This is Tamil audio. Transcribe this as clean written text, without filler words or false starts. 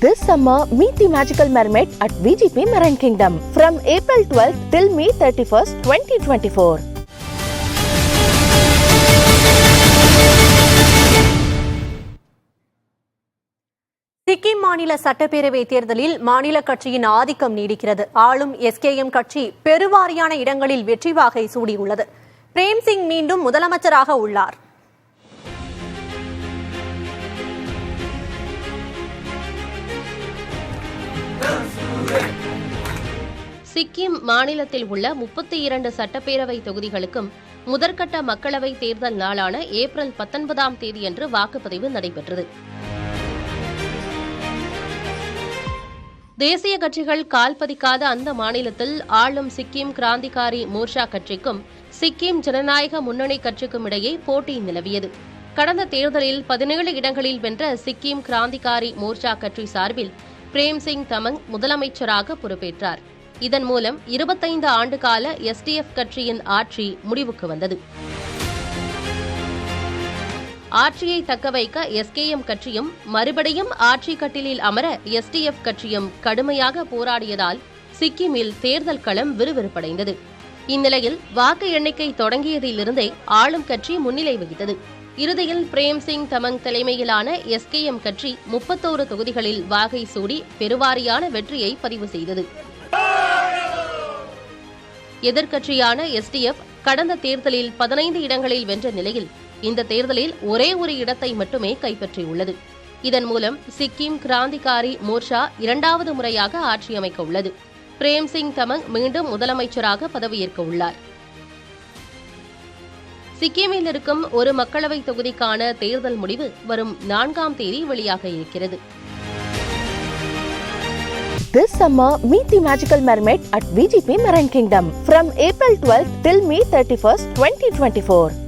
This summer, meet the magical mermaid at VGP Marine Kingdom from April 12th till May 31st, 2024. Sikkim மாநில சட்டப்பேரவை தேர்தலில் மாநில கட்சியின் ஆதிக்கம் நீடிக்கிறது. ஆளும் SKM கட்சி பெருவாரியான இடங்களில் வெற்றி வாகை சூடியுள்ளது. பிரேம்சிங் மீண்டும் முதலமைச்சராக உள்ளார். சிக்கிம் மாநிலத்தில் உள்ள 32 சட்டப்பேரவை தொகுதிகளுக்கும் முதற்கட்ட மக்களவை தேர்தல் நாளான ஏப்ரல் 19ஆம் தேதியன்று வாக்குப்பதிவு நடைபெற்றது. தேசிய கட்சிகள் கால் பதிக்காத அந்த மாநிலத்தில் ஆளும் சிக்கிம் கிராந்திகாரி மோர்ச்சா கட்சிக்கும் சிக்கிம் ஜனநாயக முன்னணி கட்சிக்கும் இடையே போட்டி நிலவியது. கடந்த தேர்தலில் 17 இடங்களில் வென்ற சிக்கிம் கிராந்திகாரி மோர்ச்சா கட்சி சார்பில் பிரேம்சிங் தமங் முதலமைச்சராக பொறுப்பேற்றார். இதன் மூலம் 25 ஆண்டுகால SDF கட்சியின் ஆட்சி முடிவுக்கு வந்தது. ஆட்சியை தக்கவைக்க SKM கட்சியும் மறுபடியும் ஆட்சி கட்டிலில் அமர SDF கட்சியும் கடுமையாக போராடியதால் சிக்கிமில் தேர்தல் களம் விறுவிறுப்படைந்தது. இந்நிலையில் வாக்கு எண்ணிக்கை தொடங்கியதிலிருந்தே ஆளும் கட்சி முன்னிலை வகித்தது. இறுதியில் பிரேம்சிங் தமங் தலைமையிலான SKM கட்சி 31 தொகுதிகளில் வாகை சூடி பெருவாரியான வெற்றியை பதிவு செய்தது. எதிர்க்கட்சியான SDF கடந்த தேர்தலில் 15 இடங்களில் வென்ற நிலையில் இந்த தேர்தலில் ஒரே ஒரு இடத்தை மட்டுமே கைப்பற்றியுள்ளது. இதன் மூலம் சிக்கிம் கிராந்திகாரி மோர்ச்சா 2வது முறையாக ஆட்சி அமைக்க உள்ளது. பிரேம்சிங் தமங் மீண்டும் முதலமைச்சராக பதவியேற்க உள்ளார். சிக்கிமில் இருக்கும் ஒரு மக்களவை தொகுதிக்கான தேர்தல் முடிவு வரும் 4ஆம் தேதி வெளியாக இருக்கிறது. This summer, meet the magical mermaid at VGP Marine Kingdom from April 12th till May 31st, 2024.